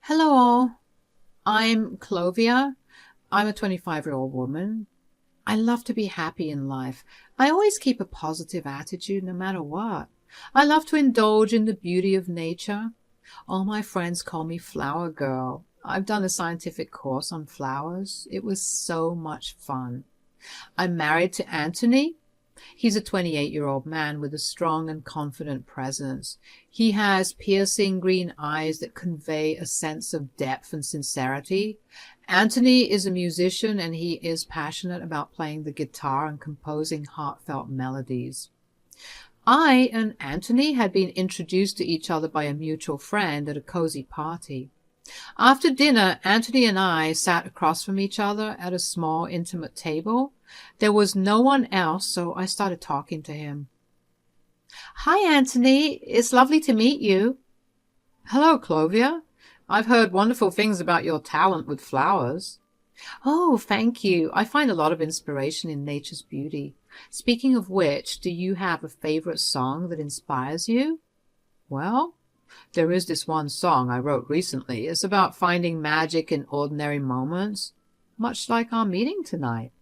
Hello all, I'm Clovia. I'm a 25-year-old woman. I love to be happy in life. I always keep a positive attitude no matter what. I love to indulge in the beauty of nature. All my friends call me Flower Girl. I've done a scientific course on flowers. It was so much fun. I'm married to Anthony. He's a 28-year-old man with a strong and confident presence. He has piercing green eyes that convey a sense of depth and sincerity. Anthony is a musician and he is passionate about playing the guitar and composing heartfelt melodies. I and Anthony had been introduced to each other by a mutual friend at a cozy party. After dinner, Anthony and I sat across from each other at a small, intimate table. There was no one else, so I started talking to him. Hi, Anthony. It's lovely to meet you. Hello, Clovia. I've heard wonderful things about your talent with flowers. Oh, thank you. I find a lot of inspiration in nature's beauty. Speaking of which, do you have a favorite song that inspires you? Well, there is this one song I wrote recently. It's about finding magic in ordinary moments, much like our meeting tonight.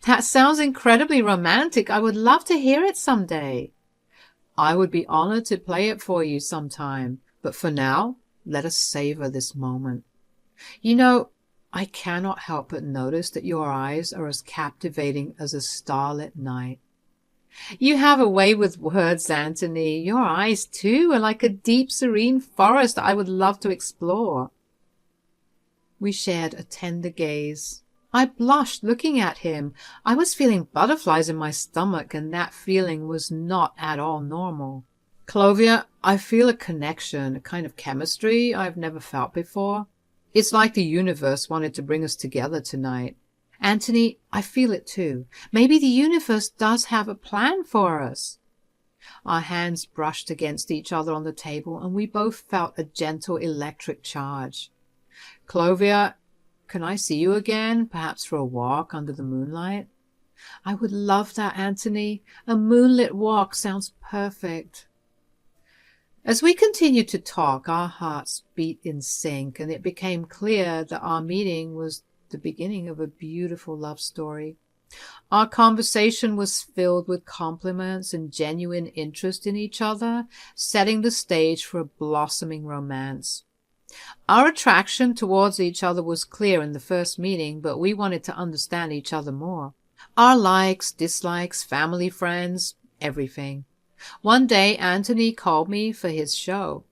That sounds incredibly romantic. I would love to hear it someday. I would be honored to play it for you sometime. But for now, let us savor this moment. You know, I cannot help but notice that your eyes are as captivating as a starlit night. You have a way with words, Anthony. Your eyes, too, are like a deep, serene forest I would love to explore. We shared a tender gaze. I blushed looking at him. I was feeling butterflies in my stomach, and that feeling was not at all normal. Clovia, I feel a connection, a kind of chemistry I've never felt before. It's like the universe wanted to bring us together tonight. Anthony, I feel it too. Maybe the universe does have a plan for us. Our hands brushed against each other on the table, and we both felt a gentle electric charge. Clovia, can I see you again, perhaps for a walk under the moonlight? I would love that, Anthony. A moonlit walk sounds perfect. As we continued to talk, our hearts beat in sync, and it became clear that our meeting was the beginning of a beautiful love story. Our conversation was filled with compliments and genuine interest in each other, setting the stage for a blossoming romance. Our attraction towards each other was clear in the first meeting, but we wanted to understand each other more. Our likes, dislikes, family, friends, everything. One day, Anthony called me for his show.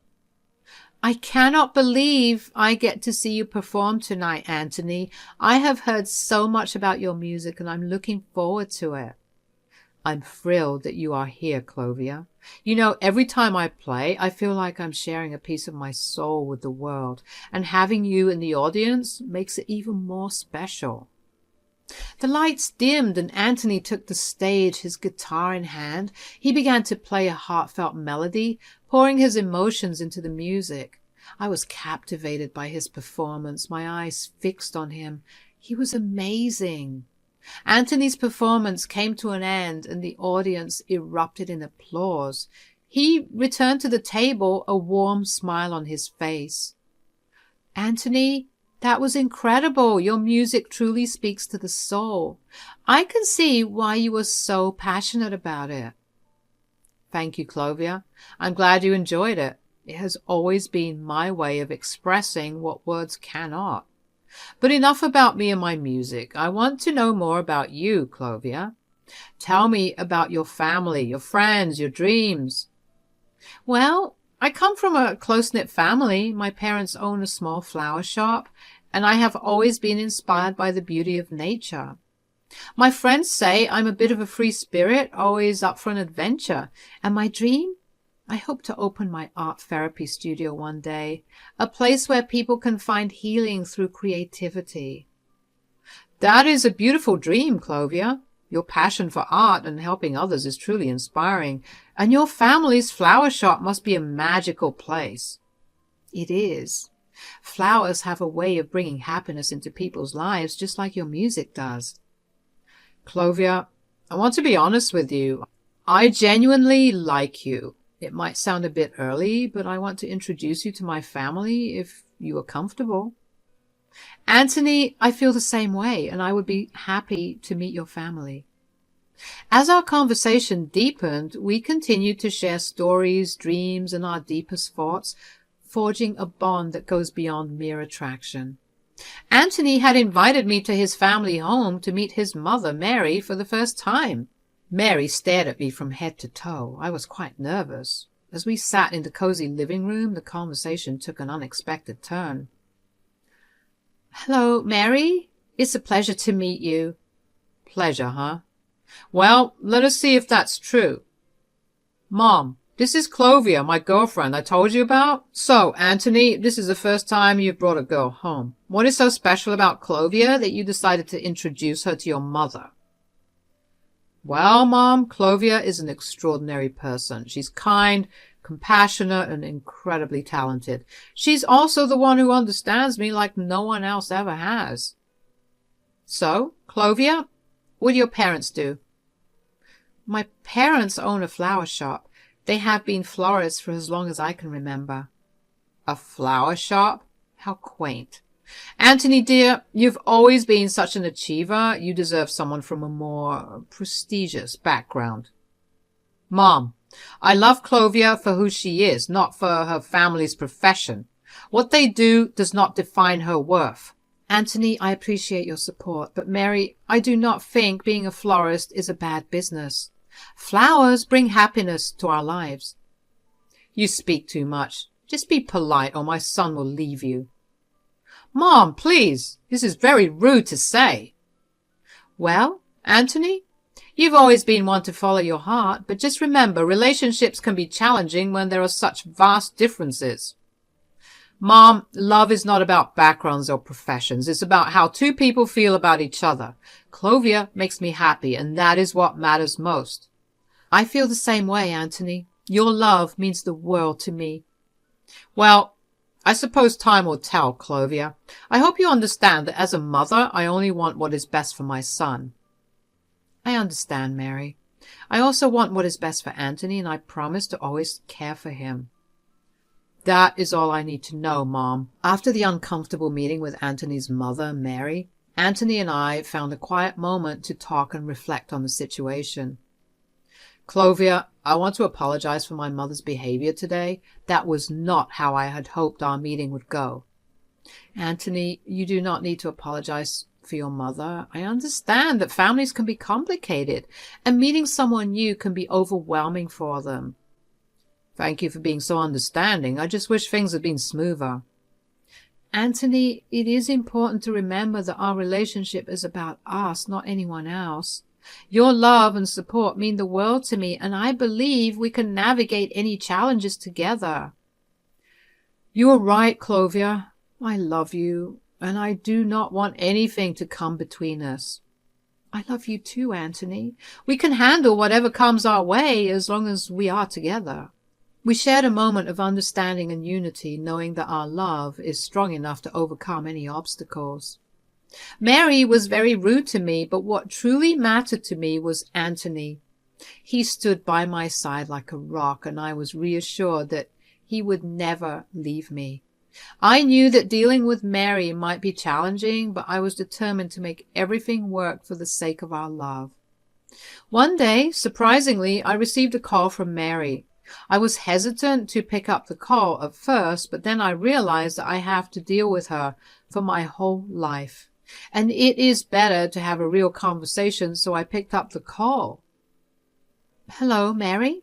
I cannot believe I get to see you perform tonight, Anthony. I have heard so much about your music and I'm looking forward to it. I'm thrilled that you are here, Clovia. You know, every time I play, I feel like I'm sharing a piece of my soul with the world, and having you in the audience makes it even more special. The lights dimmed and Anthony took the stage, his guitar in hand. He began to play a heartfelt melody, pouring his emotions into the music. I was captivated by his performance, my eyes fixed on him. He was amazing. Anthony's performance came to an end and the audience erupted in applause. He returned to the table, a warm smile on his face. Anthony, that was incredible. Your music truly speaks to the soul. I can see why you were so passionate about it. Thank you, Clovia. I'm glad you enjoyed it. It has always been my way of expressing what words cannot. But enough about me and my music. I want to know more about you, Clovia. Tell me about your family, your friends, your dreams. Well, I come from a close-knit family. My parents own a small flower shop, and I have always been inspired by the beauty of nature. My friends say I'm a bit of a free spirit, always up for an adventure. And my dream? I hope to open my art therapy studio one day, a place where people can find healing through creativity. That is a beautiful dream, Clovia. Your passion for art and helping others is truly inspiring, and your family's flower shop must be a magical place. It is. Flowers have a way of bringing happiness into people's lives, just like your music does. Clovia, I want to be honest with you. I genuinely like you. It might sound a bit early, but I want to introduce you to my family if you were comfortable. Anthony, I feel the same way, and I would be happy to meet your family. As our conversation deepened, we continued to share stories, dreams, and our deepest thoughts, forging a bond that goes beyond mere attraction. Anthony had invited me to his family home to meet his mother, Mary, for the first time. Mary stared at me from head to toe. I was quite nervous. As we sat in the cozy living room, the conversation took an unexpected turn. "Hello, Mary. It's a pleasure to meet you." "Pleasure, huh? Well, let us see if that's true. Mom, this is Clovia, my girlfriend I told you about. So, Anthony, this is the first time you've brought a girl home. What is so special about Clovia that you decided to introduce her to your mother?" "Well, Mom, Clovia is an extraordinary person. She's kind, compassionate, and incredibly talented. She's also the one who understands me like no one else ever has." "So, Clovia, what do your parents do?" "My parents own a flower shop. They have been florists for as long as I can remember." "A flower shop? How quaint. Anthony, dear, you've always been such an achiever. You deserve someone from a more prestigious background." "Mom, I love Clovia for who she is, not for her family's profession. What they do does not define her worth." "Anthony, I appreciate your support, but Mary, I do not think being a florist is a bad business. Flowers bring happiness to our lives." "You speak too much. Just be polite or my son will leave you." "Mom, please, this is very rude to say." "Well, Anthony, you've always been one to follow your heart, but just remember, relationships can be challenging when there are such vast differences." "Mom, love is not about backgrounds or professions. It's about how two people feel about each other. Clovia makes me happy, and that is what matters most." "I feel the same way, Anthony. Your love means the world to me." "Well, I suppose time will tell, Clovia. I hope you understand that as a mother, I only want what is best for my son." "I understand, Mary. I also want what is best for Anthony, and I promise to always care for him." "That is all I need to know, Mom." After the uncomfortable meeting with Anthony's mother, Mary, Anthony and I found a quiet moment to talk and reflect on the situation. "Clovia, I want to apologize for my mother's behavior today. That was not how I had hoped our meeting would go." "Anthony, you do not need to apologize for your mother. I understand that families can be complicated, and meeting someone new can be overwhelming for them." "Thank you for being so understanding. I just wish things had been smoother." "Anthony, it is important to remember that our relationship is about us, not anyone else. Your love and support mean the world to me, and I believe we can navigate any challenges together." "You are right, Clovia. I love you, and I do not want anything to come between us." "I love you too, Anthony. We can handle whatever comes our way as long as we are together." We shared a moment of understanding and unity, knowing that our love is strong enough to overcome any obstacles. Mary was very rude to me, but what truly mattered to me was Anthony. He stood by my side like a rock, and I was reassured that he would never leave me. I knew that dealing with Mary might be challenging, but I was determined to make everything work for the sake of our love. One day, surprisingly, I received a call from Mary. I was hesitant to pick up the call at first, but then I realized that I have to deal with her for my whole life. And it is better to have a real conversation, so I picked up the call. "Hello, Mary?"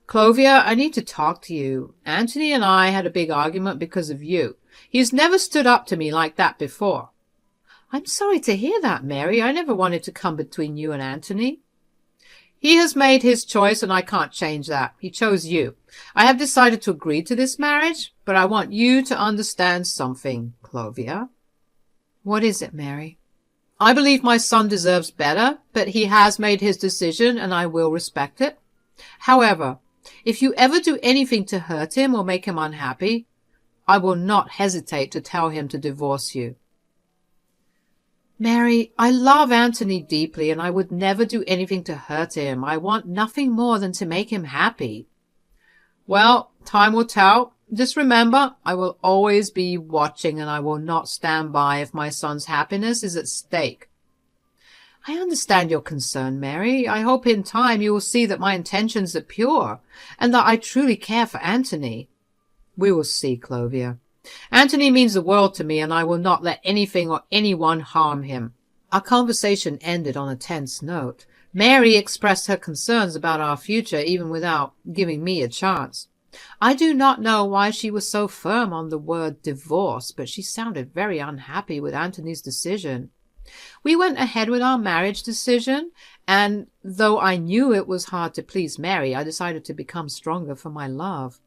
"Clovia, I need to talk to you. Anthony and I had a big argument because of you. He's never stood up to me like that before." "I'm sorry to hear that, Mary. I never wanted to come between you and Anthony." "He has made his choice, and I can't change that. He chose you. I have decided to agree to this marriage, but I want you to understand something, Clovia." "What is it, Mary?" "I believe my son deserves better, but he has made his decision, and I will respect it. However, if you ever do anything to hurt him or make him unhappy, I will not hesitate to tell him to divorce you." "Mary, I love Anthony deeply, and I would never do anything to hurt him. I want nothing more than to make him happy." "Well, time will tell. Just remember, I will always be watching and I will not stand by if my son's happiness is at stake. I understand your concern, Mary. I hope in time you will see that my intentions are pure and that I truly care for Anthony. We will see, Clovia. Anthony means the world to me and I will not let anything or anyone harm him. Our conversation ended on a tense note. Mary expressed her concerns about our future even without giving me a chance. I do not know why she was so firm on the word divorce, but she sounded very unhappy with Anthony's decision. We went ahead with our marriage decision, and though I knew it was hard to please Mary, I decided to become stronger for my love.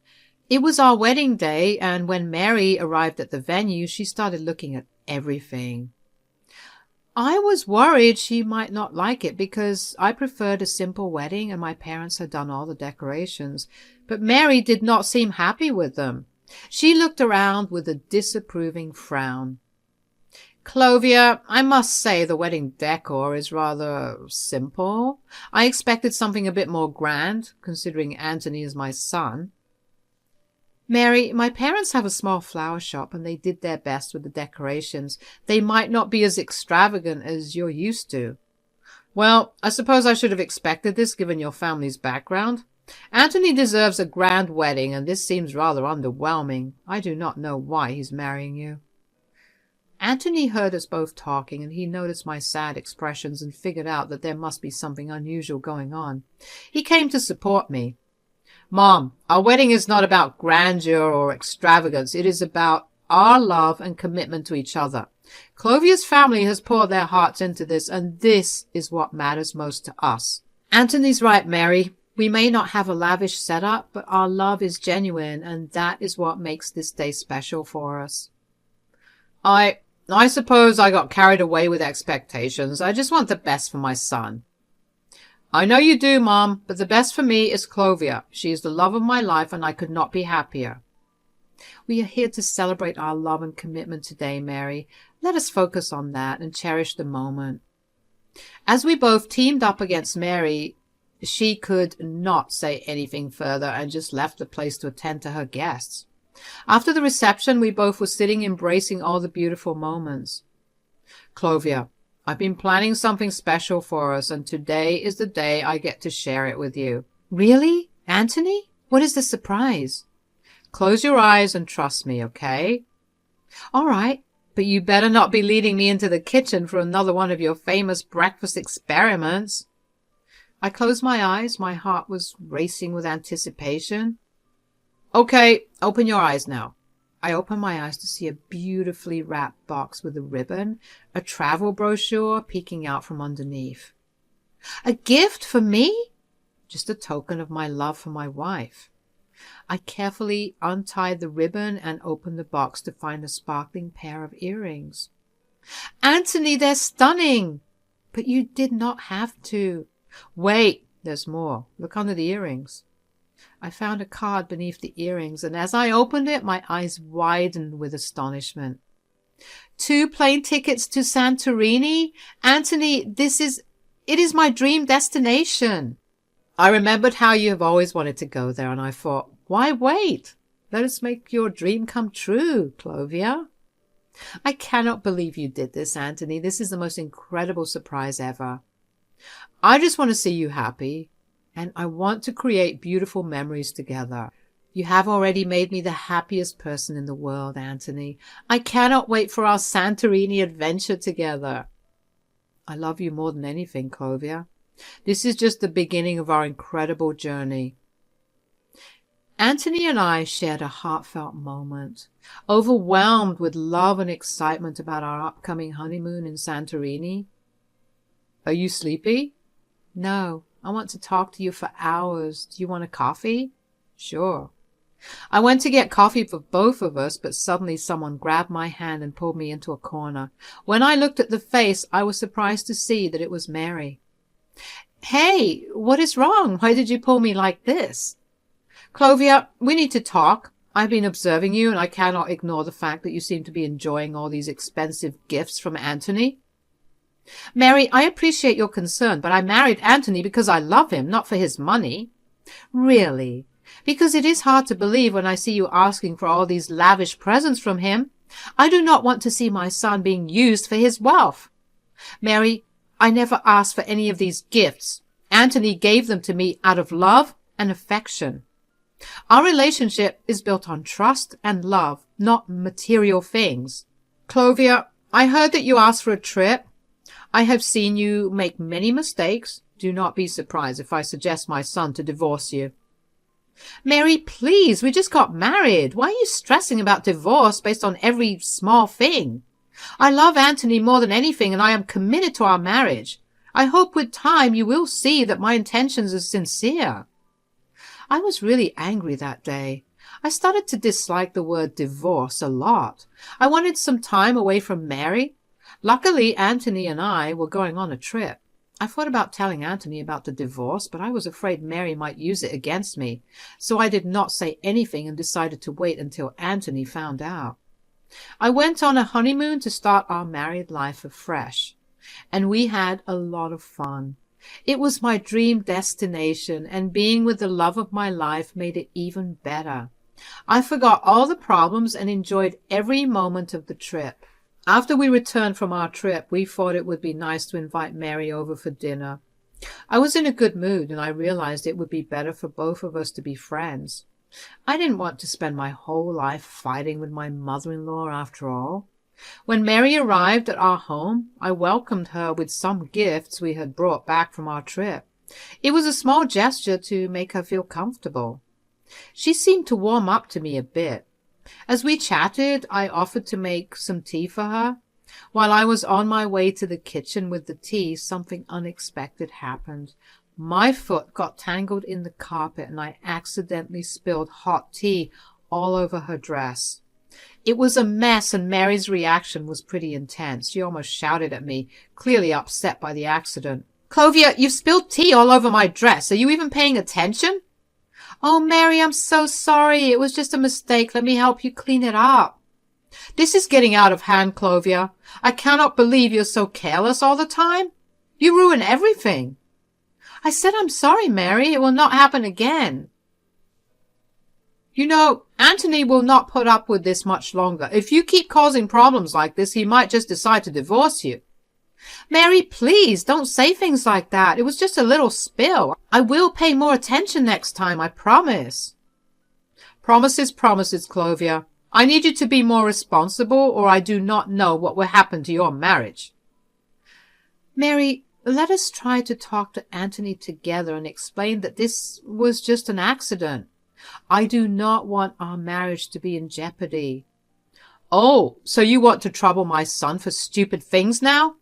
It was our wedding day, and when Mary arrived at the venue, she started looking at everything. I was worried she might not like it because I preferred a simple wedding and my parents had done all the decorations, but Mary did not seem happy with them. She looked around with a disapproving frown. Clovia, I must say the wedding decor is rather simple. I expected something a bit more grand, considering Anthony is my son. Mary, my parents have a small flower shop and they did their best with the decorations. They might not be as extravagant as you're used to. Well, I suppose I should have expected this given your family's background. Anthony deserves a grand wedding and this seems rather underwhelming. I do not know why he's marrying you. Anthony heard us both talking and he noticed my sad expressions and figured out that there must be something unusual going on. He came to support me. Mom, our wedding is not about grandeur or extravagance. It is about our love and commitment to each other. Clovia's family has poured their hearts into this, and this is what matters most to us. Anthony's right, Mary. We may not have a lavish setup, but our love is genuine, and that is what makes this day special for us. I suppose I got carried away with expectations. I just want the best for my son. I know you do, Mom, but the best for me is Clovia. She is the love of my life, and I could not be happier. We are here to celebrate our love and commitment today, Mary. Let us focus on that and cherish the moment. As we both teamed up against Mary, she could not say anything further and just left the place to attend to her guests. After the reception, we both were sitting embracing all the beautiful moments. Clovia, I've been planning something special for us, and today is the day I get to share it with you. Really? Anthony? What is the surprise? Close your eyes and trust me, okay? All right, but you better not be leading me into the kitchen for another one of your famous breakfast experiments. I closed my eyes. My heart was racing with anticipation. Okay, open your eyes now. I opened my eyes to see a beautifully wrapped box with a ribbon, a travel brochure peeking out from underneath. A gift for me? Just a token of my love for my wife. I carefully untied the ribbon and opened the box to find a sparkling pair of earrings. Anthony, they're stunning! But you did not have to. Wait, there's more. Look under the earrings. I found a card beneath the earrings, and as I opened it, my eyes widened with astonishment. 2 plane tickets to Santorini? Anthony, it is my dream destination. I remembered how you have always wanted to go there, and I thought, why wait? Let us make your dream come true, Clovia. I cannot believe you did this, Anthony. This is the most incredible surprise ever. I just want to see you happy. And I want to create beautiful memories together. You have already made me the happiest person in the world, Anthony. I cannot wait for our Santorini adventure together. I love you more than anything, Clovia. This is just the beginning of our incredible journey. Anthony and I shared a heartfelt moment, overwhelmed with love and excitement about our upcoming honeymoon in Santorini. Are you sleepy? No. I want to talk to you for hours. Do you want a coffee? Sure. I went to get coffee for both of us, but suddenly someone grabbed my hand and pulled me into a corner. When I looked at the face, I was surprised to see that it was Mary. Hey, what is wrong? Why did you pull me like this? Clovia, we need to talk. I've been observing you, and I cannot ignore the fact that you seem to be enjoying all these expensive gifts from Anthony. Mary, I appreciate your concern, but I married Anthony because I love him, not for his money. Really? Because it is hard to believe when I see you asking for all these lavish presents from him. I do not want to see my son being used for his wealth. Mary, I never asked for any of these gifts. Anthony gave them to me out of love and affection. Our relationship is built on trust and love, not material things. Clovia, I heard that you asked for a trip. I have seen you make many mistakes. Do not be surprised if I suggest my son to divorce you. Mary, please, we just got married. Why are you stressing about divorce based on every small thing? I love Anthony more than anything, and I am committed to our marriage. I hope with time you will see that my intentions are sincere. I was really angry that day. I started to dislike the word divorce a lot. I wanted some time away from Mary. Luckily, Anthony and I were going on a trip. I thought about telling Anthony about the divorce, but I was afraid Mary might use it against me, so I did not say anything and decided to wait until Anthony found out. I went on a honeymoon to start our married life afresh, and we had a lot of fun. It was my dream destination, and being with the love of my life made it even better. I forgot all the problems and enjoyed every moment of the trip. After we returned from our trip, we thought it would be nice to invite Mary over for dinner. I was in a good mood, and I realized it would be better for both of us to be friends. I didn't want to spend my whole life fighting with my mother-in-law after all. When Mary arrived at our home, I welcomed her with some gifts we had brought back from our trip. It was a small gesture to make her feel comfortable. She seemed to warm up to me a bit. As we chatted, I offered to make some tea for her. While I was on my way to the kitchen with the tea, something unexpected happened. My foot got tangled in the carpet, and I accidentally spilled hot tea all over her dress. It was a mess, and Mary's reaction was pretty intense. She almost shouted at me, clearly upset by the accident. "Clovia, you've spilled tea all over my dress. Are you even paying attention?" "Oh, Mary, I'm so sorry. It was just a mistake. Let me help you clean it up." "This is getting out of hand, Clovia. I cannot believe you're so careless all the time. You ruin everything." "I said I'm sorry, Mary. It will not happen again." "You know, Anthony will not put up with this much longer. If you keep causing problems like this, he might just decide to divorce you." "Mary, please, don't say things like that. It was just a little spill. I will pay more attention next time, I promise." "Promises, Clovia. I need you to be more responsible, or I do not know what will happen to your marriage." "Mary, let us try to talk to Anthony together and explain that this was just an accident. I do not want our marriage to be in jeopardy." "Oh, so you want to trouble my son for stupid things now?"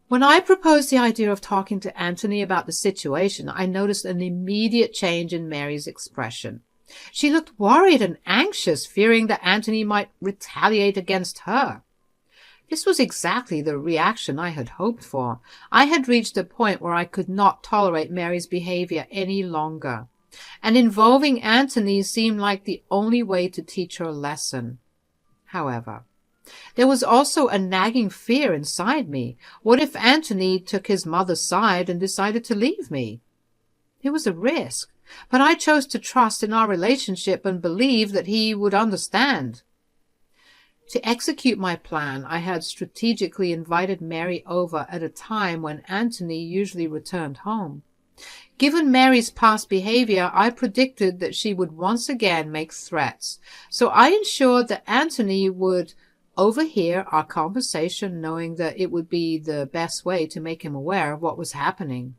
When I proposed the idea of talking to Anthony about the situation, I noticed an immediate change in Mary's expression. She looked worried and anxious, fearing that Anthony might retaliate against her. This was exactly the reaction I had hoped for. I had reached a point where I could not tolerate Mary's behavior any longer, and involving Anthony seemed like the only way to teach her a lesson. However, there was also a nagging fear inside me. What if Anthony took his mother's side and decided to leave me? It was a risk, but I chose to trust in our relationship and believe that he would understand. To execute my plan, I had strategically invited Mary over at a time when Anthony usually returned home. Given Mary's past behavior, I predicted that she would once again make threats, so I ensured that Anthony would overhear our conversation, knowing that it would be the best way to make him aware of what was happening.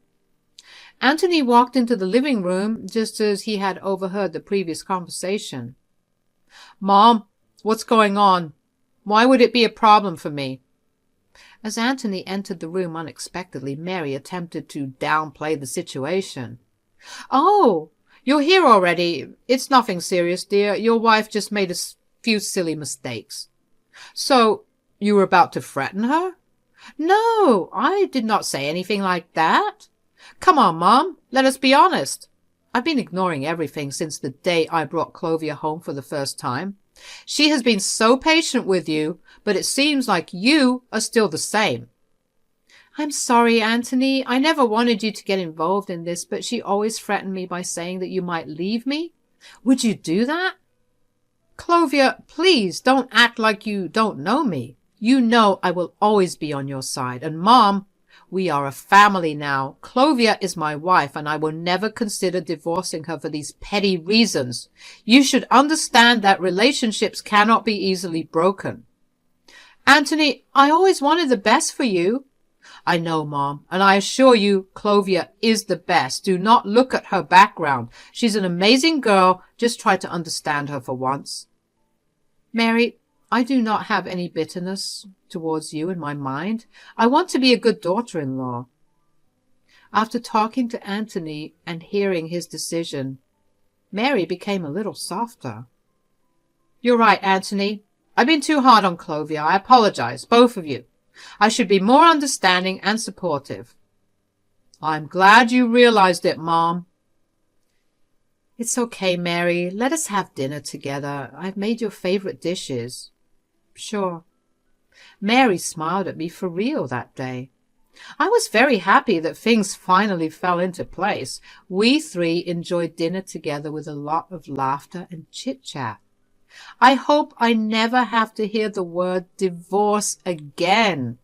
Anthony walked into the living room just as he had overheard the previous conversation. "Mom, what's going on? Why would it be a problem for me?" As Anthony entered the room unexpectedly, Mary attempted to downplay the situation. "Oh, you're here already. It's nothing serious, dear. Your wife just made a few silly mistakes." "So, you were about to threaten her?" "No, I did not say anything like that." "Come on, Mom, let us be honest. I've been ignoring everything since the day I brought Clovia home for the first time. She has been so patient with you, but it seems like you are still the same." I'm sorry, Anthony. I never wanted you to get involved in this, but she always threatened me by saying that you might leave me. Would you do that? Clovia, please don't act like you don't know me. You know I will always be on your side. And Mom, we are a family now. Clovia is my wife, and I will never consider divorcing her for these petty reasons. You should understand that relationships cannot be easily broken. Anthony, I always wanted the best for you. I know, Mom, and I assure you, Clovia is the best. Do not look at her background. She's an amazing girl. Just try to understand her for once. Mary, I do not have any bitterness towards you in my mind. I want to be a good daughter-in-law. After talking to Anthony and hearing his decision, Mary became a little softer. You're right, Anthony. I've been too hard on Clovia. I apologize, both of you. I should be more understanding and supportive. I'm glad you realized it, Mom. It's okay, Mary. Let us have dinner together. I've made your favorite dishes. Sure. Mary smiled at me for real that day. I was very happy that things finally fell into place. We three enjoyed dinner together with a lot of laughter and chit-chat. I hope I never have to hear the word divorce again.